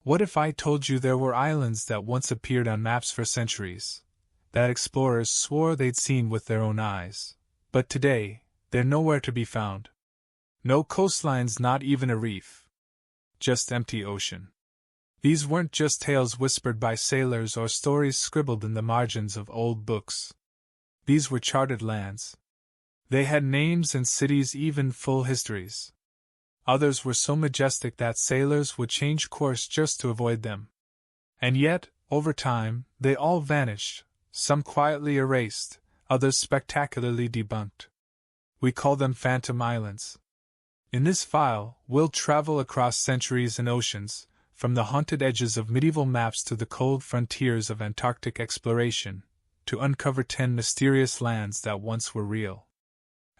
What if I told you there were islands that once appeared on maps for centuries, that explorers swore they'd seen with their own eyes, but today, they're nowhere to be found? No coastlines, not even a reef. Just empty ocean. These weren't just tales whispered by sailors or stories scribbled in the margins of old books. These were charted lands. They had names and cities, even full histories. Others were so majestic that sailors would change course just to avoid them. And yet, over time, they all vanished, some quietly erased, others spectacularly debunked. We call them phantom islands. In this file, we'll travel across centuries and oceans, from the haunted edges of medieval maps to the cold frontiers of Antarctic exploration, to uncover 10 mysterious lands that once were real.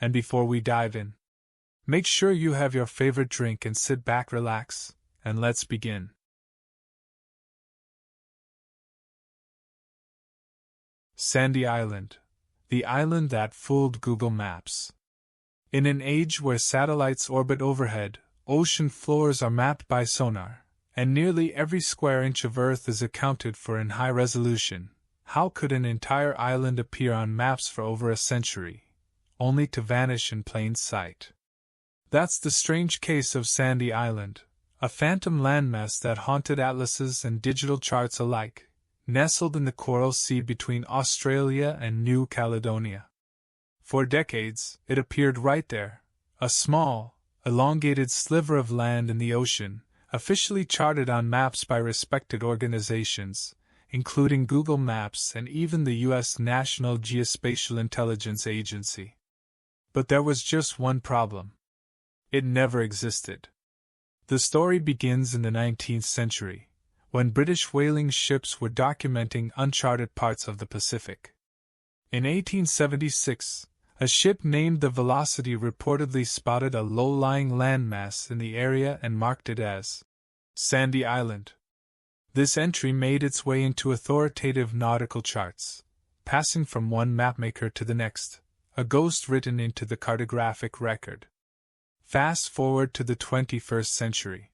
And before we dive in, make sure you have your favorite drink and sit back, relax, and let's begin. Sandy Island, the island that fooled Google Maps. In an age where satellites orbit overhead, ocean floors are mapped by sonar, and nearly every square inch of Earth is accounted for in high resolution, how could an entire island appear on maps for over a century, only to vanish in plain sight? That's the strange case of Sandy Island, a phantom landmass that haunted atlases and digital charts alike, nestled in the Coral Sea between Australia and New Caledonia. For decades, it appeared right there, a small, elongated sliver of land in the ocean, officially charted on maps by respected organizations, including Google Maps and even the U.S. National Geospatial Intelligence Agency. But there was just one problem. It never existed. The story begins in the 19th century, when British whaling ships were documenting uncharted parts of the Pacific. In 1876, a ship named the Velocity reportedly spotted a low-lying landmass in the area and marked it as Sandy Island. This entry made its way into authoritative nautical charts, passing from one mapmaker to the next, a ghost written into the cartographic record. Fast forward to the 21st century.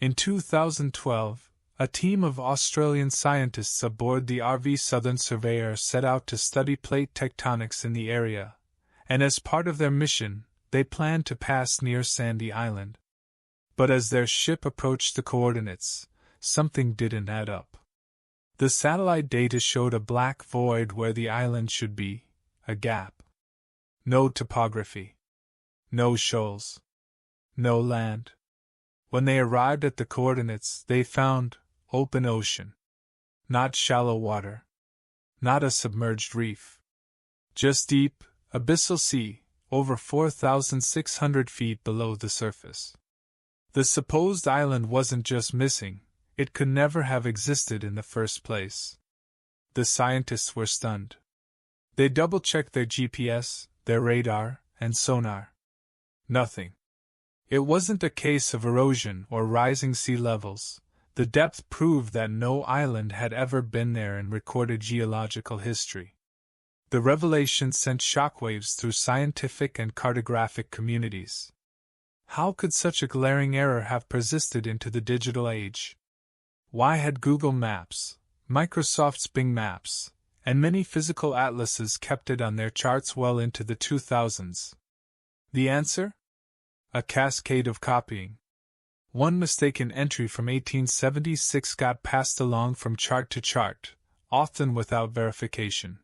In 2012, a team of Australian scientists aboard the RV Southern Surveyor set out to study plate tectonics in the area, and as part of their mission, they planned to pass near Sandy Island. But as their ship approached the coordinates, something didn't add up. The satellite data showed a black void where the island should be, a gap. No topography. No shoals. No land. When they arrived at the coordinates, they found open ocean. Not shallow water. Not a submerged reef. Just deep, abyssal sea, over 4,600 feet below the surface. The supposed island wasn't just missing, it could never have existed in the first place. The scientists were stunned. They double-checked their GPS, their radar, and sonar. Nothing. It wasn't a case of erosion or rising sea levels. The depth proved that no island had ever been there in recorded geological history. The revelation sent shockwaves through scientific and cartographic communities. How could such a glaring error have persisted into the digital age? Why had Google Maps, Microsoft's Bing Maps, and many physical atlases kept it on their charts well into the 2000s? The answer? A cascade of copying. One mistaken entry from 1876 got passed along from chart to chart, often without verification.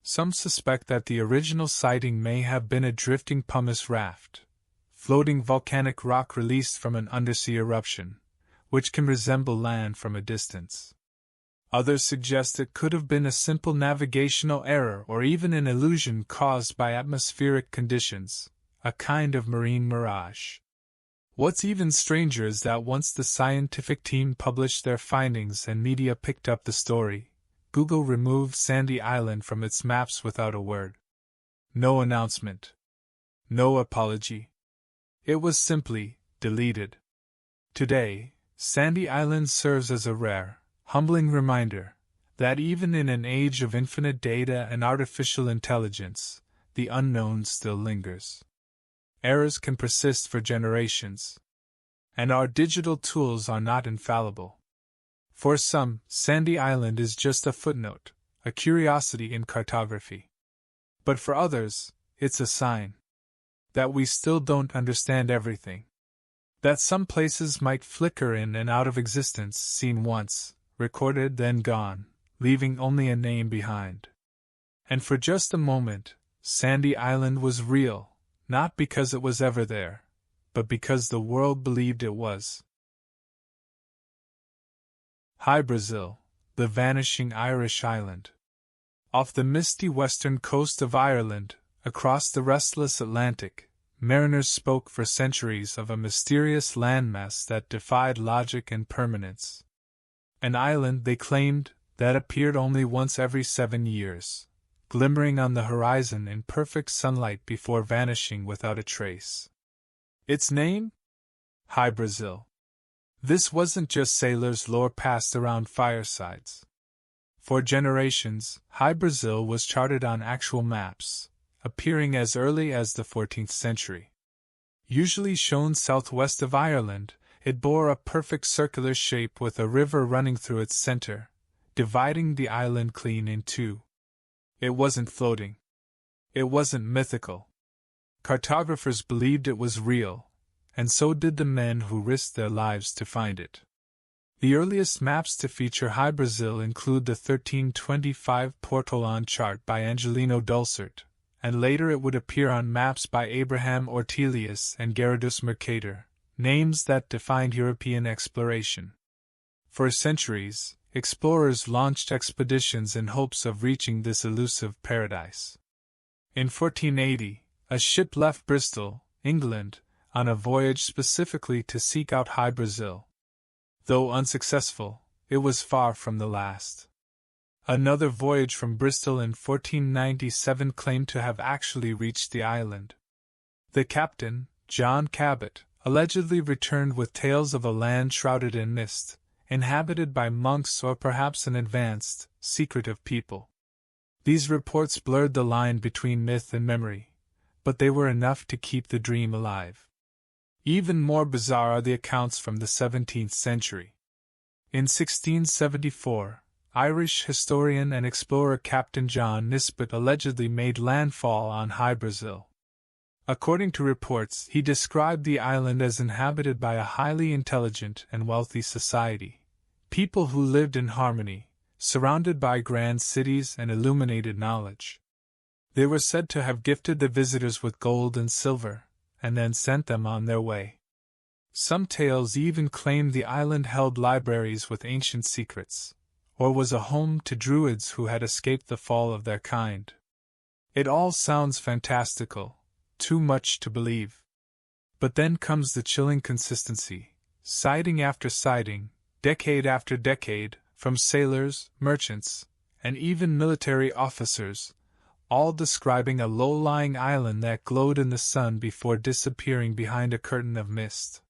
Some suspect that the original sighting may have been a drifting pumice raft, floating volcanic rock released from an undersea eruption, which can resemble land from a distance. Others suggest it could have been a simple navigational error or even an illusion caused by atmospheric conditions, a kind of marine mirage. What's even stranger is that once the scientific team published their findings and media picked up the story, Google removed Sandy Island from its maps without a word. No announcement. No apology. It was simply deleted. Today, Sandy Island serves as a rare, humbling reminder that even in an age of infinite data and artificial intelligence, the unknown still lingers. Errors can persist for generations. And our digital tools are not infallible. For some, Sandy Island is just a footnote, a curiosity in cartography. But for others, it's a sign that we still don't understand everything. That some places might flicker in and out of existence, seen once, recorded, then gone, leaving only a name behind. And for just a moment, Sandy Island was real, not because it was ever there, but because the world believed it was. Hy-Brasil, the vanishing Irish island. Off the misty western coast of Ireland, across the restless Atlantic, mariners spoke for centuries of a mysterious landmass that defied logic and permanence. An island, they claimed, that appeared only once every 7 years, glimmering on the horizon in perfect sunlight before vanishing without a trace. Its name? Hy-Brasil. This wasn't just sailors' lore passed around firesides. For generations, Hy-Brasil was charted on actual maps, appearing as early as the 14th century. Usually shown southwest of Ireland, it bore a perfect circular shape with a river running through its center, dividing the island clean in two. It wasn't floating. It wasn't mythical. Cartographers believed it was real, and so did the men who risked their lives to find it. The earliest maps to feature Hy-Brasil include the 1325 Portolan chart by Angelino Dulcert, and later it would appear on maps by Abraham Ortelius and Gerardus Mercator, names that defined European exploration. For centuries, explorers launched expeditions in hopes of reaching this elusive paradise. In 1480, a ship left Bristol, England, on a voyage specifically to seek out Hy-Brasil. Though unsuccessful, it was far from the last. Another voyage from Bristol in 1497 claimed to have actually reached the island. The captain, John Cabot, allegedly returned with tales of a land shrouded in mist, inhabited by monks or perhaps an advanced, secretive people. These reports blurred the line between myth and memory, but they were enough to keep the dream alive. Even more bizarre are the accounts from the 17th century. In 1674, Irish historian and explorer Captain John Nisbet allegedly made landfall on Hy-Brasil. According to reports, he described the island as inhabited by a highly intelligent and wealthy society, people who lived in harmony, surrounded by grand cities and illuminated knowledge. They were said to have gifted the visitors with gold and silver, and then sent them on their way. Some tales even claimed the island held libraries with ancient secrets, or was a home to druids who had escaped the fall of their kind. It all sounds fantastical, too much to believe. But then comes the chilling consistency, sighting after sighting, decade after decade, from sailors, merchants, and even military officers, all describing a low-lying island that glowed in the sun before disappearing behind a curtain of mist.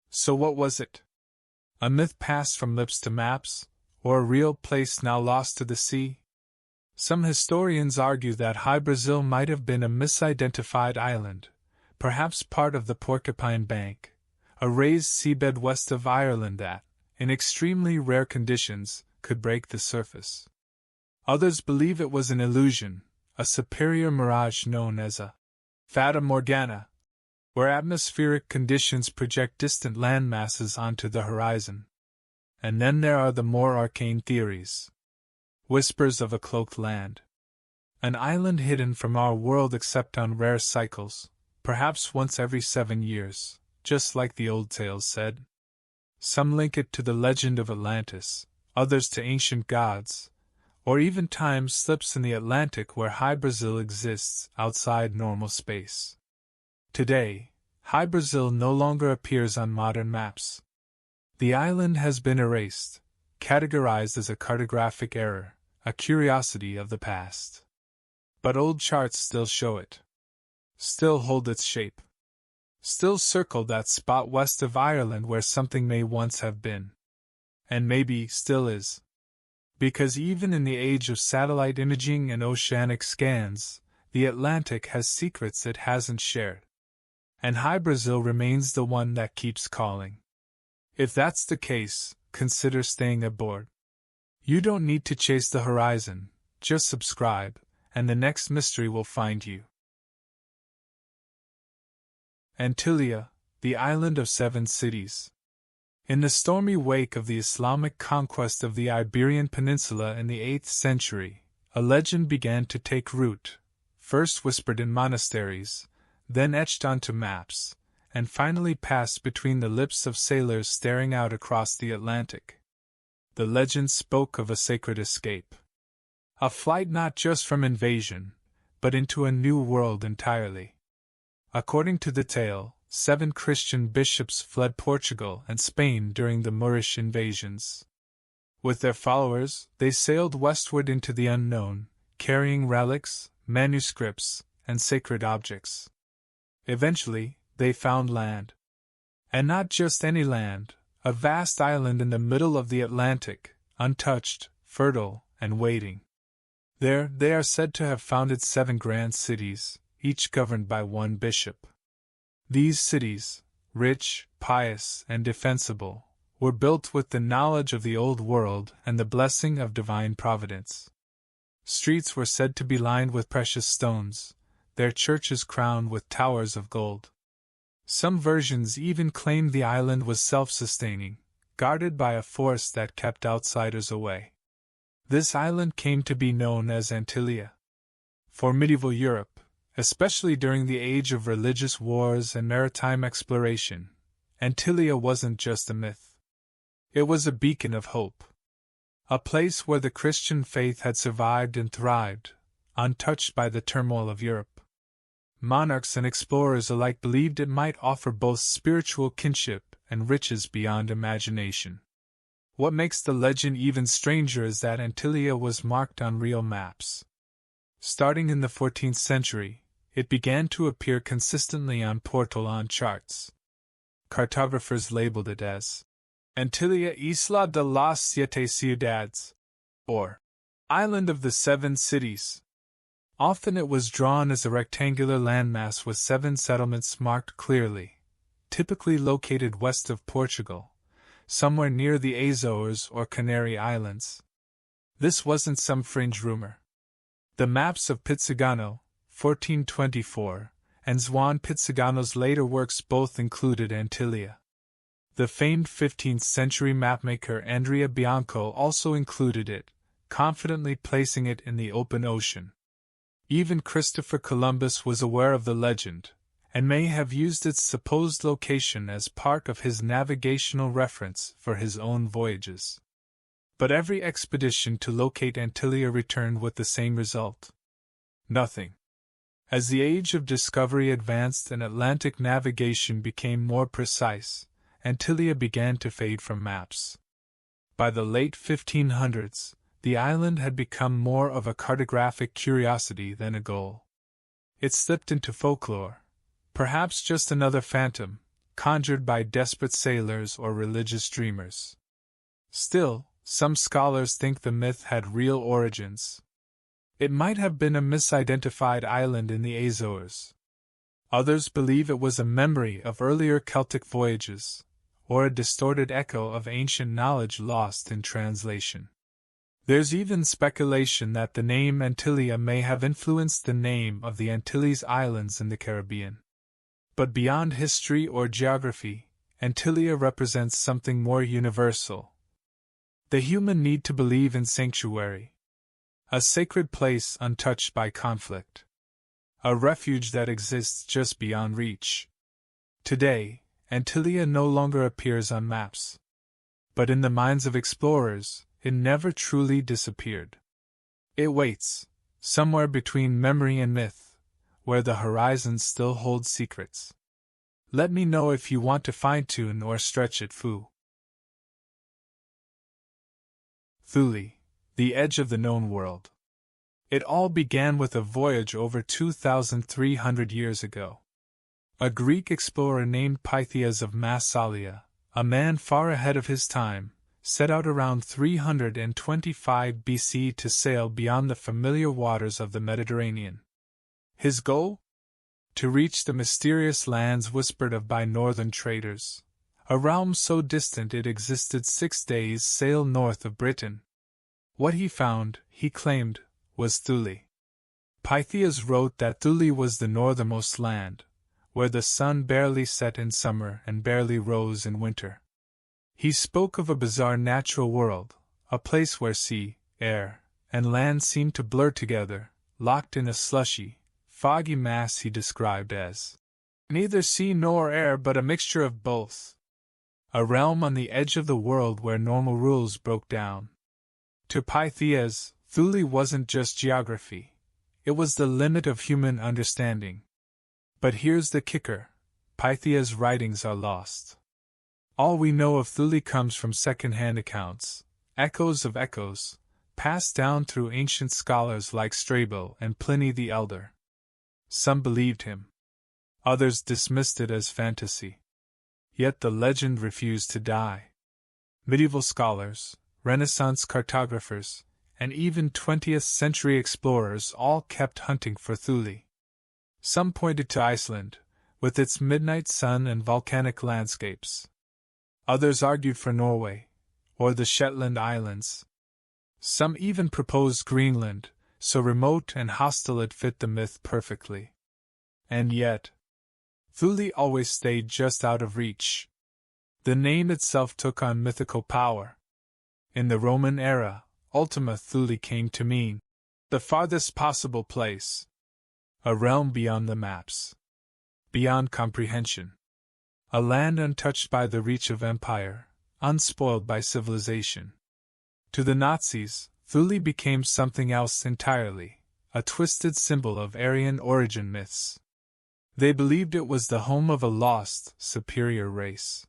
So what was it? A myth passed from lips to maps, or a real place now lost to the sea? Some historians argue that Hy-Brasil might have been a misidentified island, perhaps part of the Porcupine Bank, a raised seabed west of Ireland that, in extremely rare conditions, could break the surface. Others believe it was an illusion, a superior mirage known as a fata morgana, where atmospheric conditions project distant land masses onto the horizon. And then there are the more arcane theories. Whispers of a cloaked land. An island hidden from our world except on rare cycles, perhaps once every 7 years, just like the old tales said. Some link it to the legend of Atlantis, others to ancient gods, or even time slips in the Atlantic where Hy-Brasil exists outside normal space. Today, Hy-Brasil no longer appears on modern maps. The island has been erased, categorized as a cartographic error, a curiosity of the past. But old charts still show it. Still hold its shape. Still circle that spot west of Ireland where something may once have been. And maybe still is. Because even in the age of satellite imaging and oceanic scans, the Atlantic has secrets it hasn't shared. and Hy-Brasil remains the one that keeps calling. If that's the case, consider staying aboard. You don't need to chase the horizon, just subscribe, and the next mystery will find you. Antillia, the island of 7 cities. In the stormy wake of the Islamic conquest of the Iberian Peninsula in the 8th century, a legend began to take root, first whispered in monasteries, then etched onto maps, and finally passed between the lips of sailors staring out across the Atlantic. The legend spoke of a sacred escape. A flight not just from invasion, but into a new world entirely. According to the tale, 7 Christian bishops fled Portugal and Spain during the Moorish invasions. With their followers, they sailed westward into the unknown, carrying relics, manuscripts, and sacred objects. Eventually, they found land. And not just any land, a vast island in the middle of the Atlantic, untouched, fertile, and waiting. There, they are said to have founded 7 grand cities, each governed by one bishop. These cities, rich, pious, and defensible, were built with the knowledge of the old world and the blessing of divine providence. Streets were said to be lined with precious stones, their churches crowned with towers of gold. Some versions even claimed the island was self-sustaining, guarded by a force that kept outsiders away. This island came to be known as Antillia. For medieval Europe, especially during the age of religious wars and maritime exploration, Antillia wasn't just a myth. It was a beacon of hope. A place where the Christian faith had survived and thrived, untouched by the turmoil of Europe. Monarchs and explorers alike believed it might offer both spiritual kinship and riches beyond imagination. What makes the legend even stranger is that Antillia was marked on real maps. Starting in the 14th century, it began to appear consistently on portolan charts. Cartographers labeled it as Antillia Isla de las Siete Ciudades, or Island of the 7 Cities. Often it was drawn as a rectangular landmass with 7 settlements marked clearly, typically located west of Portugal, somewhere near the Azores or Canary Islands. This wasn't some fringe rumor. The maps of Pizarro, 1424, and Juan Pizarro's later works both included Antillia. The famed 15th century mapmaker Andrea Bianco also included it, confidently placing it in the open ocean. Even Christopher Columbus was aware of the legend, and may have used its supposed location as part of his navigational reference for his own voyages. But every expedition to locate Antillia returned with the same result: nothing. As the age of discovery advanced and Atlantic navigation became more precise, Antillia began to fade from maps. By the late 1500s, the island had become more of a cartographic curiosity than a goal. It slipped into folklore, perhaps just another phantom, conjured by desperate sailors or religious dreamers. Still, some scholars think the myth had real origins. It might have been a misidentified island in the Azores. Others believe it was a memory of earlier Celtic voyages, or a distorted echo of ancient knowledge lost in translation. There's even speculation that the name Antillia may have influenced the name of the Antilles Islands in the Caribbean. But beyond history or geography, Antillia represents something more universal: the human need to believe in sanctuary. A sacred place untouched by conflict. A refuge that exists just beyond reach. Today, Antillia no longer appears on maps. But in the minds of explorers, it never truly disappeared. It waits, somewhere between memory and myth, where the horizon still holds secrets. Let me know if you want to fine-tune or stretch it, Fu. Thule, the edge of the known world. It all began with a voyage over 2,300 years ago. A Greek explorer named Pythias of Massalia, a man far ahead of his time, set out around 325 BC to sail beyond the familiar waters of the Mediterranean. His goal? to reach the mysterious lands whispered of by northern traders, a realm so distant it existed 6 days' sail north of Britain. What he found, he claimed, was Thule. Pythias wrote that Thule was the northernmost land, where the sun barely set in summer and barely rose in winter. He spoke of a bizarre natural world, a place where sea, air, and land seemed to blur together, locked in a slushy, foggy mass he described as neither sea nor air but a mixture of both. A realm on the edge of the world where normal rules broke down. To Pythias, Thule wasn't just geography. It was the limit of human understanding. But here's the kicker: Pythias' writings are lost. All we know of Thule comes from second-hand accounts, echoes of echoes, passed down through ancient scholars like Strabo and Pliny the Elder. Some believed him. Others dismissed it as fantasy. Yet the legend refused to die. Medieval scholars, Renaissance cartographers, and even 20th century explorers all kept hunting for Thule. Some pointed to Iceland, with its midnight sun and volcanic landscapes. Others argued for Norway, or the Shetland Islands. Some even proposed Greenland, so remote and hostile it fit the myth perfectly. And yet, Thule always stayed just out of reach. The name itself took on mythical power. In the Roman era, Ultima Thule came to mean the farthest possible place. A realm beyond the maps. Beyond comprehension. A land untouched by the reach of empire, unspoiled by civilization. To the Nazis, Thule became something else entirely, a twisted symbol of Aryan origin myths. They believed it was the home of a lost, superior race.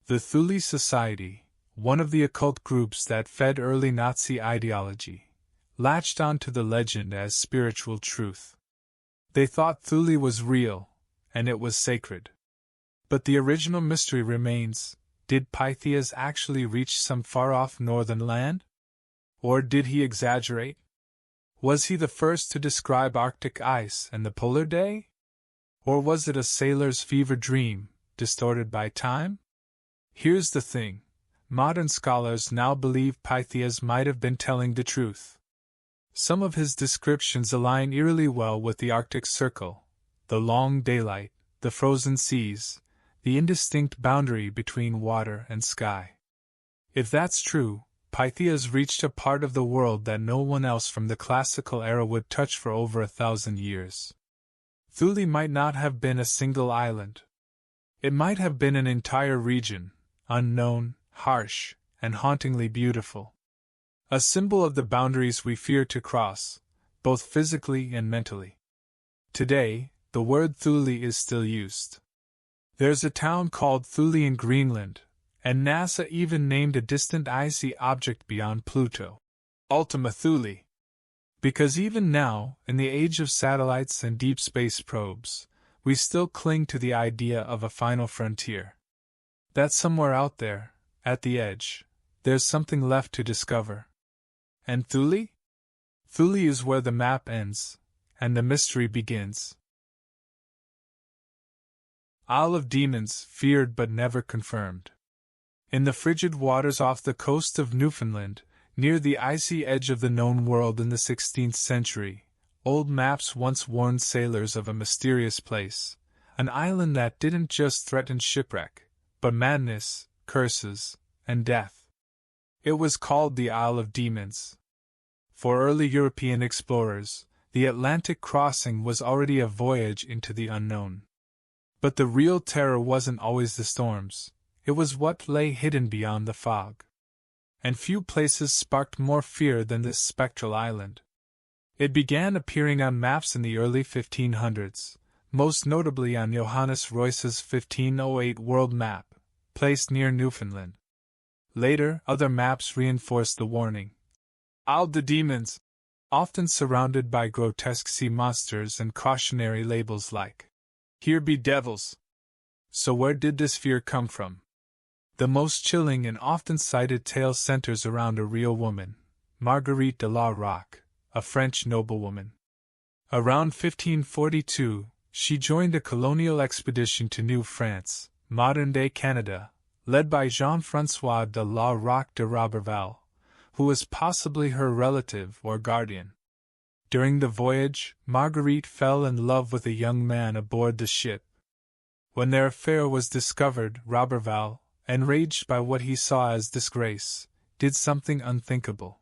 The Thule Society, one of the occult groups that fed early Nazi ideology, latched onto the legend as spiritual truth. They thought Thule was real, and it was sacred. But the original mystery remains: did Pythias actually reach some far-off northern land? Or did he exaggerate? Was he the first to describe Arctic ice and the polar day? Or was it a sailor's fever dream, distorted by time? Here's the thing: modern scholars now believe Pythias might have been telling the truth. Some of his descriptions align eerily well with the Arctic Circle, the long daylight, the frozen seas, the indistinct boundary between water and sky. If that's true, Pythias reached a part of the world that no one else from the classical era would touch for over 1,000 years. Thule might not have been a single island. It might have been an entire region, unknown, harsh, and hauntingly beautiful. A symbol of the boundaries we fear to cross, both physically and mentally. Today, the word Thule is still used. There's a town called Thule in Greenland, and NASA even named a distant icy object beyond Pluto Ultima Thule. Because even now, in the age of satellites and deep space probes, we still cling to the idea of a final frontier. That somewhere out there, at the edge, there's something left to discover. And Thule? Thule is where the map ends, and the mystery begins. Isle of Demons, feared but never confirmed. In the frigid waters off the coast of Newfoundland, near the icy edge of the known world in the 16th century, old maps once warned sailors of a mysterious place, an island that didn't just threaten shipwreck, but madness, curses, and death. It was called the Isle of Demons. For early European explorers, the Atlantic crossing was already a voyage into the unknown. But the real terror wasn't always the storms, it was what lay hidden beyond the fog. And few places sparked more fear than this spectral island. It began appearing on maps in the early 1500s, most notably on Johannes Royce's 1508 world map, placed near Newfoundland. Later, other maps reinforced the warning. Isle de Demons, often surrounded by grotesque sea monsters and cautionary labels like, "Here be devils." So where did this fear come from? The most chilling and often cited tale centers around a real woman, Marguerite de la Roque, a French noblewoman. Around 1542, she joined a colonial expedition to New France, modern-day Canada, led by Jean-François de la Roque de Roberval, who was possibly her relative or guardian. During the voyage, Marguerite fell in love with a young man aboard the ship. When their affair was discovered, Roberval, enraged by what he saw as disgrace, did something unthinkable.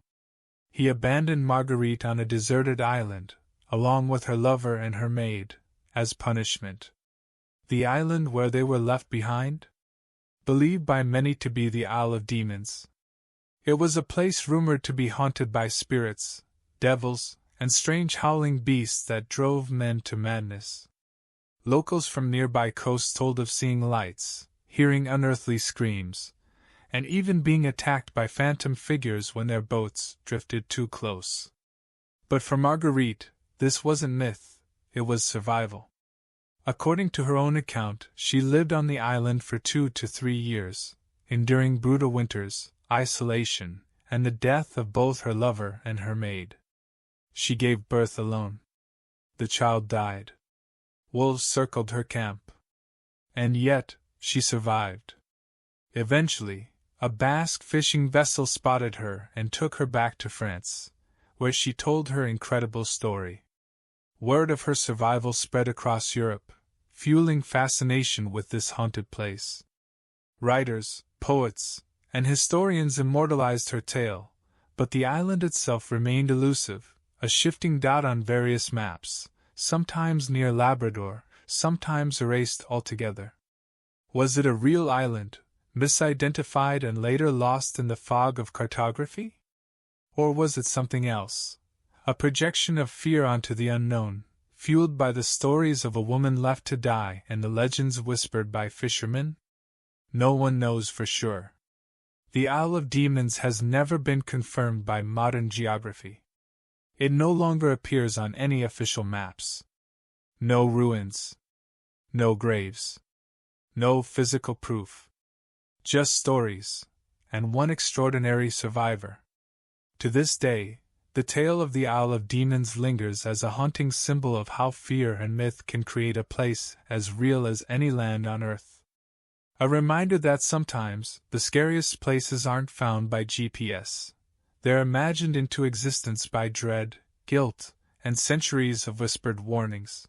He abandoned Marguerite on a deserted island, along with her lover and her maid, as punishment. The island where they were left behind? Believed by many to be the Isle of Demons. It was a place rumored to be haunted by spirits, devils, and strange howling beasts that drove men to madness. Locals from nearby coasts told of seeing lights, hearing unearthly screams, and even being attacked by phantom figures when their boats drifted too close. But for Marguerite, this wasn't myth, it was survival. According to her own account, she lived on the island for 2 to 3 years, enduring brutal winters, isolation, and the death of both her lover and her maid. She gave birth alone. The child died. Wolves circled her camp. And yet, she survived. Eventually, a Basque fishing vessel spotted her and took her back to France, where she told her incredible story. Word of her survival spread across Europe, fueling fascination with this haunted place. Writers, poets, and historians immortalized her tale, but the island itself remained elusive, a shifting dot on various maps, sometimes near Labrador, sometimes erased altogether. Was it a real island, misidentified and later lost in the fog of cartography? Or was it something else? A projection of fear onto the unknown, fueled by the stories of a woman left to die and the legends whispered by fishermen? No one knows for sure. The Isle of Demons has never been confirmed by modern geography. It no longer appears on any official maps. No ruins. No graves. No physical proof. Just stories, and one extraordinary survivor. To this day, the tale of the Isle of Demons lingers as a haunting symbol of how fear and myth can create a place as real as any land on Earth. A reminder that sometimes, the scariest places aren't found by GPS. They're imagined into existence by dread, guilt, and centuries of whispered warnings.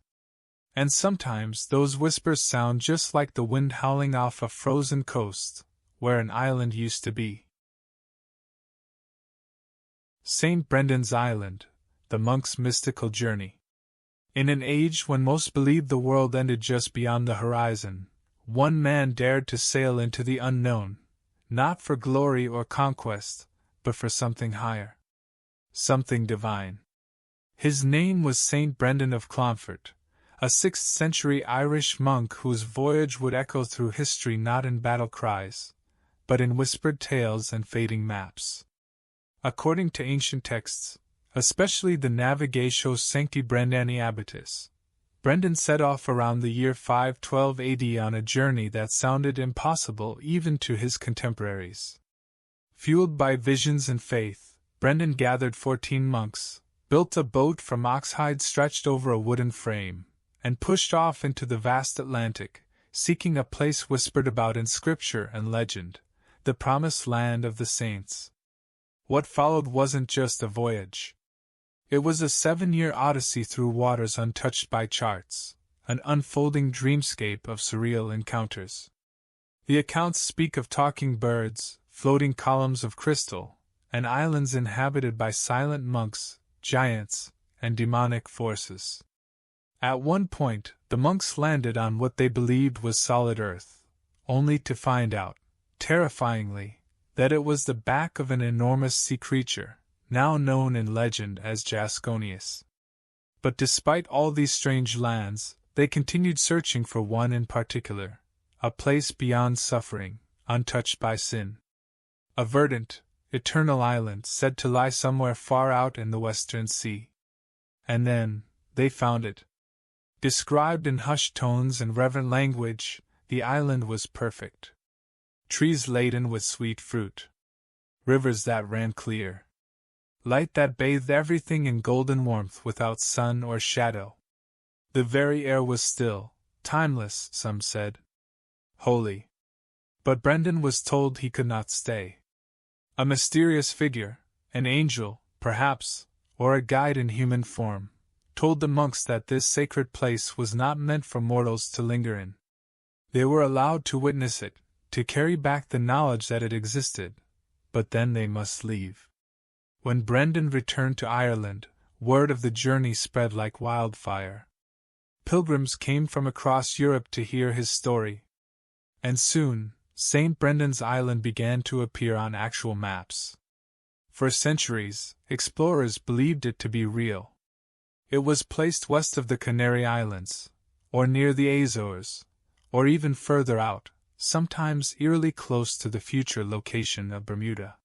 And sometimes those whispers sound just like the wind howling off a frozen coast, where an island used to be. St. Brendan's Island, the monk's mystical journey. In an age when most believed the world ended just beyond the horizon, one man dared to sail into the unknown, not for glory or conquest, but for something higher. Something divine. His name was St. Brendan of Clonfert, a 6th-century Irish monk whose voyage would echo through history not in battle cries, but in whispered tales and fading maps. According to ancient texts, especially the Navigatio Sancti Brendani Abbatis, Brendan set off around the year 512 AD on a journey that sounded impossible even to his contemporaries. Fueled by visions and faith, Brendan gathered 14 monks, built a boat from oxhide stretched over a wooden frame, and pushed off into the vast Atlantic, seeking a place whispered about in scripture and legend, the promised land of the saints. What followed wasn't just a voyage. It was a 7-year odyssey through waters untouched by charts, an unfolding dreamscape of surreal encounters. The accounts speak of talking birds, floating columns of crystal, and islands inhabited by silent monks, giants, and demonic forces. At one point, the monks landed on what they believed was solid earth, only to find out, terrifyingly, that it was the back of an enormous sea creature, now known in legend as Jasconius. But despite all these strange lands, they continued searching for one in particular, a place beyond suffering, untouched by sin. A verdant, eternal island said to lie somewhere far out in the Western Sea. And then, they found it. Described in hushed tones and reverent language, the island was perfect. Trees laden with sweet fruit. Rivers that ran clear. Light that bathed everything in golden warmth without sun or shadow. The very air was still, timeless, some said. Holy. But Brendan was told he could not stay. A mysterious figure, an angel, perhaps, or a guide in human form, told the monks that this sacred place was not meant for mortals to linger in. They were allowed to witness it, to carry back the knowledge that it existed, but then they must leave. When Brendan returned to Ireland, word of the journey spread like wildfire. Pilgrims came from across Europe to hear his story. And soon, St. Brendan's Island began to appear on actual maps. For centuries, explorers believed it to be real. It was placed west of the Canary Islands, or near the Azores, or even further out, sometimes eerily close to the future location of Bermuda.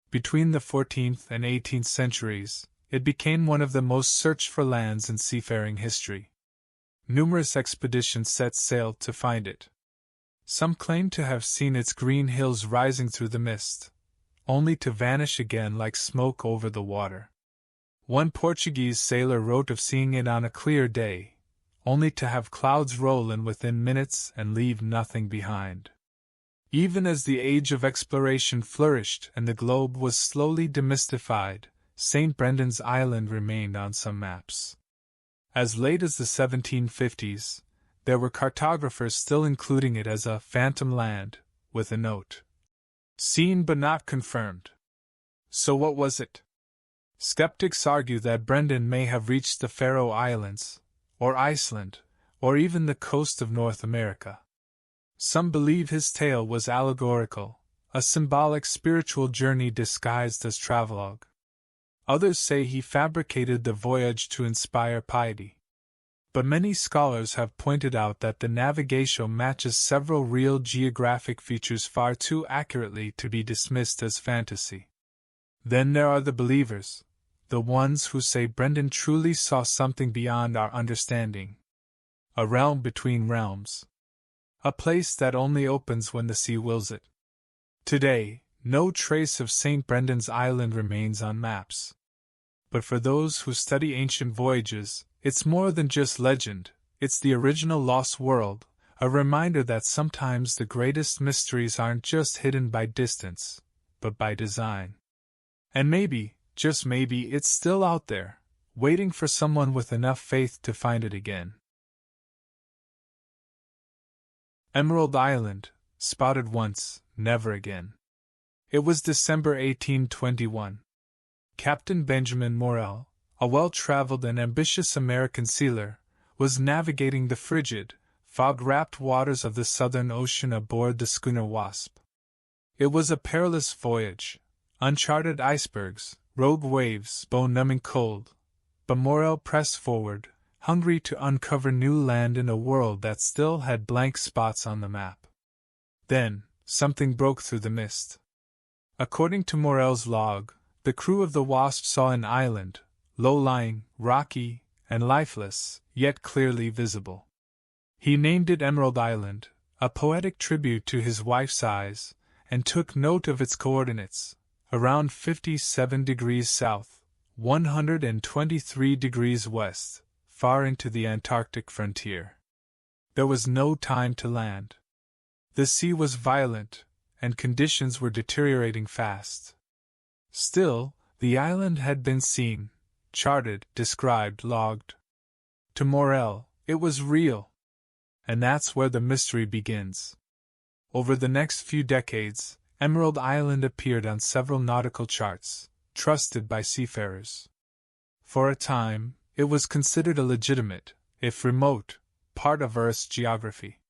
Between the 14th and 18th centuries, it became one of the most searched for lands in seafaring history. Numerous expeditions set sail to find it. Some claim to have seen its green hills rising through the mist, only to vanish again like smoke over the water. One Portuguese sailor wrote of seeing it on a clear day, only to have clouds roll in within minutes and leave nothing behind. Even as the age of exploration flourished and the globe was slowly demystified, St. Brendan's Island remained on some maps. As late as the 1750s, there were cartographers still including it as a phantom land, with a note. Seen but not confirmed. So what was it? Skeptics argue that Brendan may have reached the Faroe Islands, or Iceland, or even the coast of North America. Some believe his tale was allegorical, a symbolic spiritual journey disguised as travelogue. Others say he fabricated the voyage to inspire piety. But many scholars have pointed out that the navigation matches several real geographic features far too accurately to be dismissed as fantasy. Then there are the believers, the ones who say Brendan truly saw something beyond our understanding. A realm between realms. A place that only opens when the sea wills it. Today, no trace of St. Brendan's Island remains on maps. But for those who study ancient voyages, it's more than just legend, it's the original lost world, a reminder that sometimes the greatest mysteries aren't just hidden by distance, but by design. And maybe, just maybe, it's still out there, waiting for someone with enough faith to find it again. Emerald Island, spotted once, never again. It was December 1821. Captain Benjamin Morel, a well-traveled and ambitious American sealer, was navigating the frigid, fog-wrapped waters of the Southern Ocean aboard the schooner Wasp. It was a perilous voyage, uncharted icebergs, rogue waves, bone-numbing cold, but Morel pressed forward, hungry to uncover new land in a world that still had blank spots on the map. Then, something broke through the mist. According to Morel's log, the crew of the Wasp saw an island, low-lying, rocky, and lifeless, yet clearly visible. He named it Emerald Island, a poetic tribute to his wife's eyes, and took note of its coordinates, around 57 degrees south, 123 degrees west, far into the Antarctic frontier. There was no time to land. The sea was violent, and conditions were deteriorating fast. Still, the island had been seen, charted, described, logged. To Morel, it was real. And that's where the mystery begins. Over the next few decades, Emerald Island appeared on several nautical charts, trusted by seafarers. For a time, it was considered a legitimate, if remote, part of Earth's geography.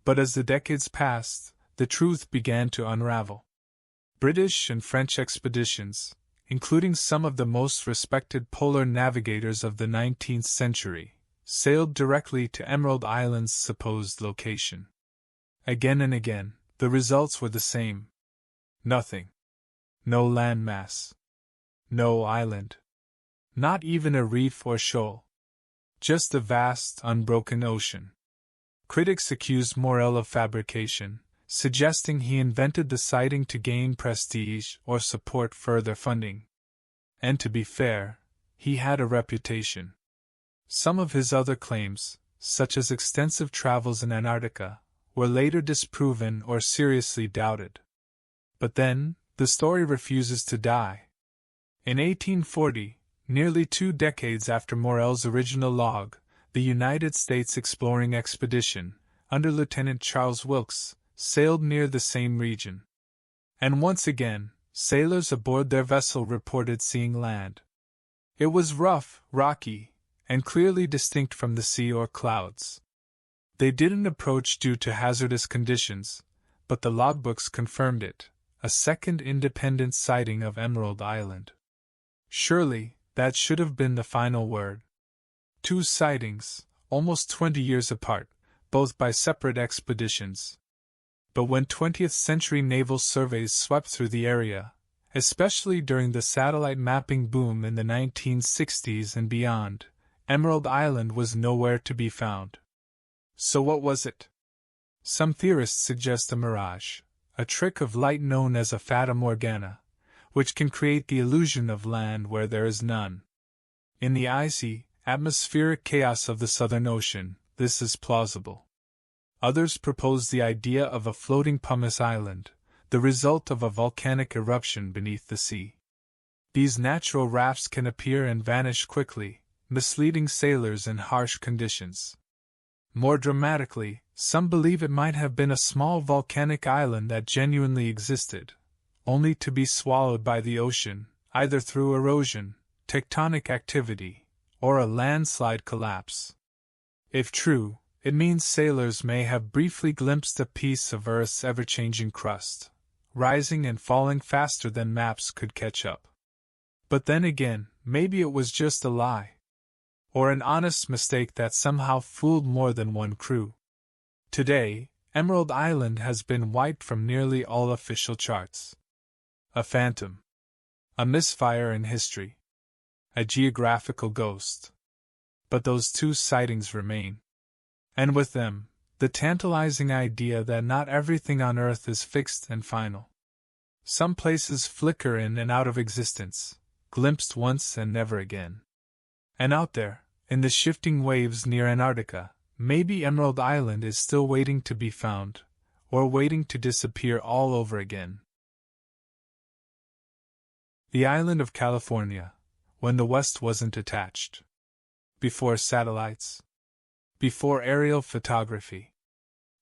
But as the decades passed, the truth began to unravel. British and French expeditions, including some of the most respected polar navigators of the 19th century, sailed directly to Emerald Island's supposed location. Again and again, the results were the same. Nothing. No land mass. No island. Not even a reef or shoal. Just a vast, unbroken ocean. Critics accused Morel of fabrication, suggesting he invented the sighting to gain prestige or support further funding. And to be fair, he had a reputation. Some of his other claims, such as extensive travels in Antarctica, were later disproven or seriously doubted. But then, the story refuses to die. In 1840, nearly 2 decades after Morell's original log, the United States exploring expedition, under Lieutenant Charles Wilkes, sailed near the same region. And once again, sailors aboard their vessel reported seeing land. It was rough, rocky, and clearly distinct from the sea or clouds. They didn't approach due to hazardous conditions, but the logbooks confirmed it, a second independent sighting of Emerald Island. Surely, that should have been the final word. 2 sightings, almost 20 years apart, both by separate expeditions. But when 20th-century naval surveys swept through the area, especially during the satellite mapping boom in the 1960s and beyond, Emerald Island was nowhere to be found. So what was it? Some theorists suggest a mirage, a trick of light known as a fata morgana, which can create the illusion of land where there is none. In the icy, atmospheric chaos of the Southern Ocean, this is plausible. Others propose the idea of a floating pumice island, the result of a volcanic eruption beneath the sea. These natural rafts can appear and vanish quickly, misleading sailors in harsh conditions. More dramatically, some believe it might have been a small volcanic island that genuinely existed, only to be swallowed by the ocean, either through erosion, tectonic activity, or a landslide collapse. If true, it means sailors may have briefly glimpsed a piece of Earth's ever-changing crust, rising and falling faster than maps could catch up. But then again, maybe it was just a lie. Or an honest mistake that somehow fooled more than one crew. Today, Emerald Island has been wiped from nearly all official charts. A phantom. A misfire in history. A geographical ghost. But those 2 sightings remain. And with them, the tantalizing idea that not everything on Earth is fixed and final. Some places flicker in and out of existence, glimpsed once and never again. And out there, in the shifting waves near Antarctica, maybe Emerald Island is still waiting to be found, or waiting to disappear all over again. The island of California, when the West wasn't attached. Before satellites. Before aerial photography.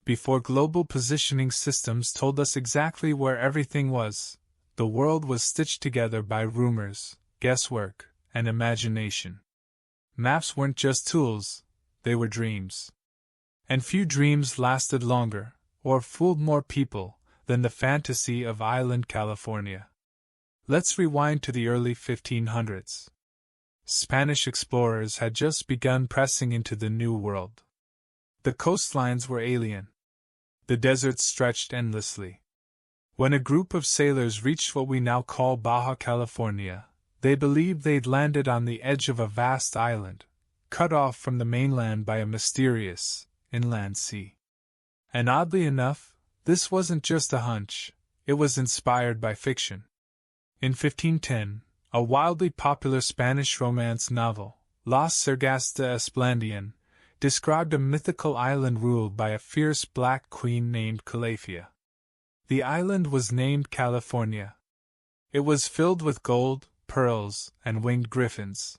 Before global positioning systems told us exactly where everything was, the world was stitched together by rumors, guesswork, and imagination. Maps weren't just tools, they were dreams. And few dreams lasted longer, or fooled more people, than the fantasy of Island California. Let's rewind to the early 1500s. Spanish explorers had just begun pressing into the New World. The coastlines were alien. The deserts stretched endlessly. When a group of sailors reached what we now call Baja California, they believed they'd landed on the edge of a vast island, cut off from the mainland by a mysterious, inland sea. And oddly enough, this wasn't just a hunch, it was inspired by fiction. In 1510, a wildly popular Spanish romance novel, Las Sergas de Esplandian, described a mythical island ruled by a fierce black queen named Calafia. The island was named California. It was filled with gold, pearls, and winged griffins.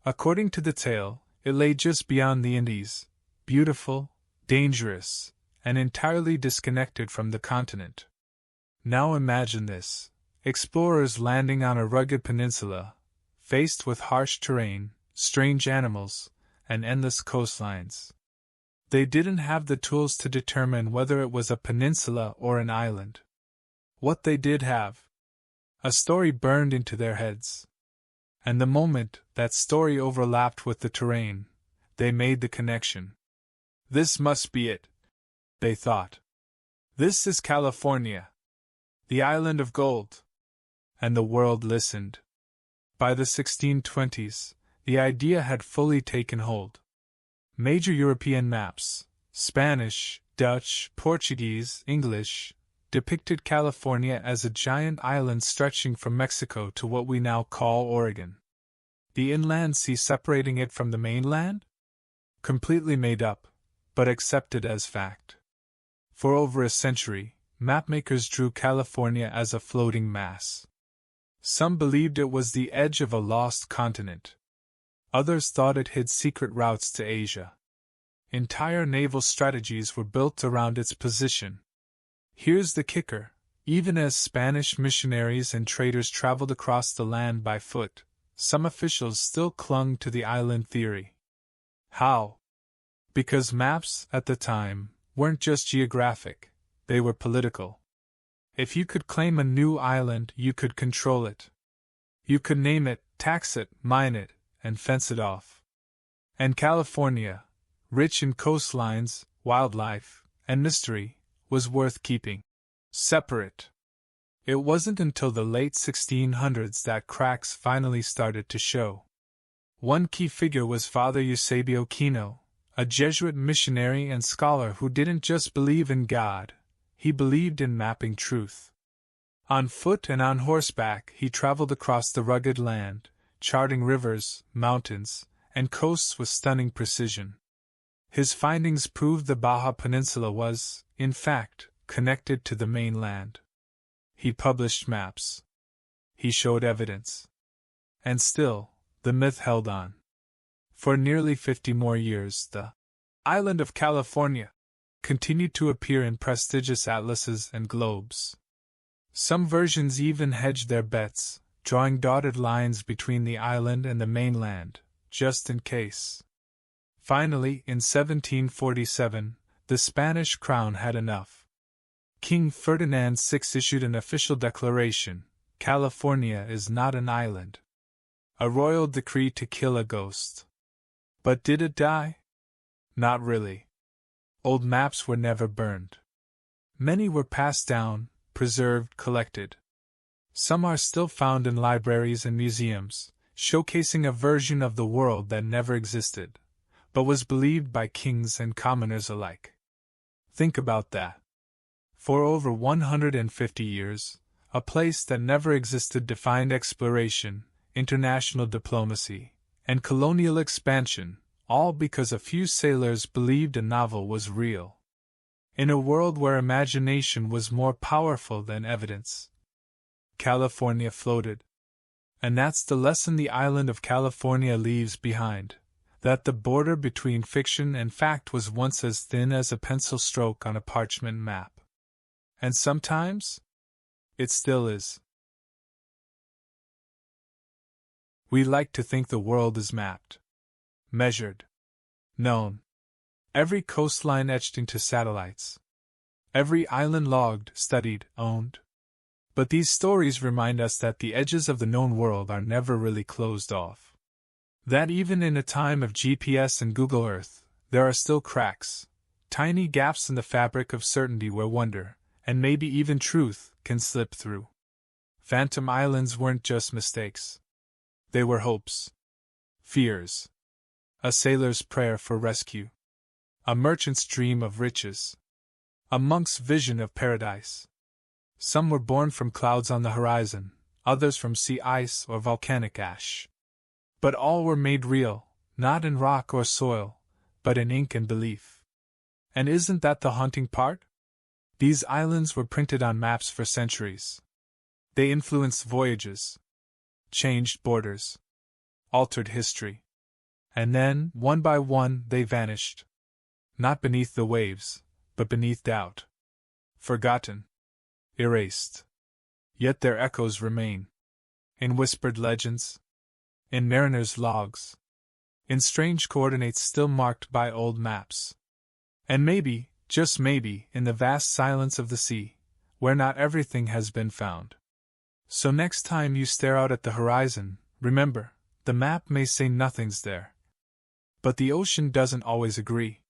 According to the tale, it lay just beyond the Indies, beautiful, dangerous, and entirely disconnected from the continent. Now imagine this. Explorers landing on a rugged peninsula, faced with harsh terrain, strange animals, and endless coastlines. They didn't have the tools to determine whether it was a peninsula or an island. What they did have, a story burned into their heads. And the moment that story overlapped with the terrain, they made the connection. This must be it, they thought. This is California, the island of gold. And the world listened. By the 1620s, the idea had fully taken hold. Major European maps, Spanish, Dutch, Portuguese, English, depicted California as a giant island stretching from Mexico to what we now call Oregon. The inland sea separating it from the mainland? Completely made up, but accepted as fact. For over a century, mapmakers drew California as a floating mass. Some believed it was the edge of a lost continent. Others thought it hid secret routes to Asia. Entire naval strategies were built around its position. Here's the kicker: even as Spanish missionaries and traders traveled across the land by foot, some officials still clung to the island theory. How? Because maps, at the time, weren't just geographic, they were political. If you could claim a new island, you could control it. You could name it, tax it, mine it, and fence it off. And California, rich in coastlines, wildlife, and mystery, was worth keeping separate. It wasn't until the late 1600s that cracks finally started to show. One key figure was Father Eusebio Kino, a Jesuit missionary and scholar who didn't just believe in God, he believed in mapping truth. On foot and on horseback, he traveled across the rugged land, charting rivers, mountains, and coasts with stunning precision. His findings proved the Baja Peninsula was, in fact, connected to the mainland. He published maps. He showed evidence. And still, the myth held on. For nearly 50 more years, the island of California continued to appear in prestigious atlases and globes. Some versions even hedged their bets, drawing dotted lines between the island and the mainland, just in case. Finally, in 1747, the Spanish crown had enough. King Ferdinand VI issued an official declaration: California is not an island. A royal decree to kill a ghost. But did it die? Not really. Old maps were never burned. Many were passed down, preserved, collected. Some are still found in libraries and museums, showcasing a version of the world that never existed, but was believed by kings and commoners alike. Think about that. For over 150 years, a place that never existed defined exploration, international diplomacy, and colonial expansion, all because a few sailors believed a novel was real. In a world where imagination was more powerful than evidence, California floated. And that's the lesson the island of California leaves behind, that the border between fiction and fact was once as thin as a pencil stroke on a parchment map. And sometimes, it still is. We like to think the world is mapped, measured, known. Every coastline etched into satellites. Every island logged, studied, owned. But these stories remind us that the edges of the known world are never really closed off. That even in a time of GPS and Google Earth, there are still cracks, tiny gaps in the fabric of certainty where wonder, and maybe even truth, can slip through. Phantom Islands weren't just mistakes. They were hopes, fears, a sailor's prayer for rescue, a merchant's dream of riches, a monk's vision of paradise. Some were born from clouds on the horizon, others from sea ice or volcanic ash. But all were made real, not in rock or soil, but in ink and belief. And isn't that the haunting part? These islands were printed on maps for centuries. They influenced voyages, changed borders, altered history. And then, one by one, they vanished. Not beneath the waves, but beneath doubt. Forgotten. Erased. Yet their echoes remain. In whispered legends. In mariners' logs. In strange coordinates still marked by old maps. And maybe, just maybe, in the vast silence of the sea, where not everything has been found. So next time you stare out at the horizon, remember, the map may say nothing's there. But the ocean doesn't always agree.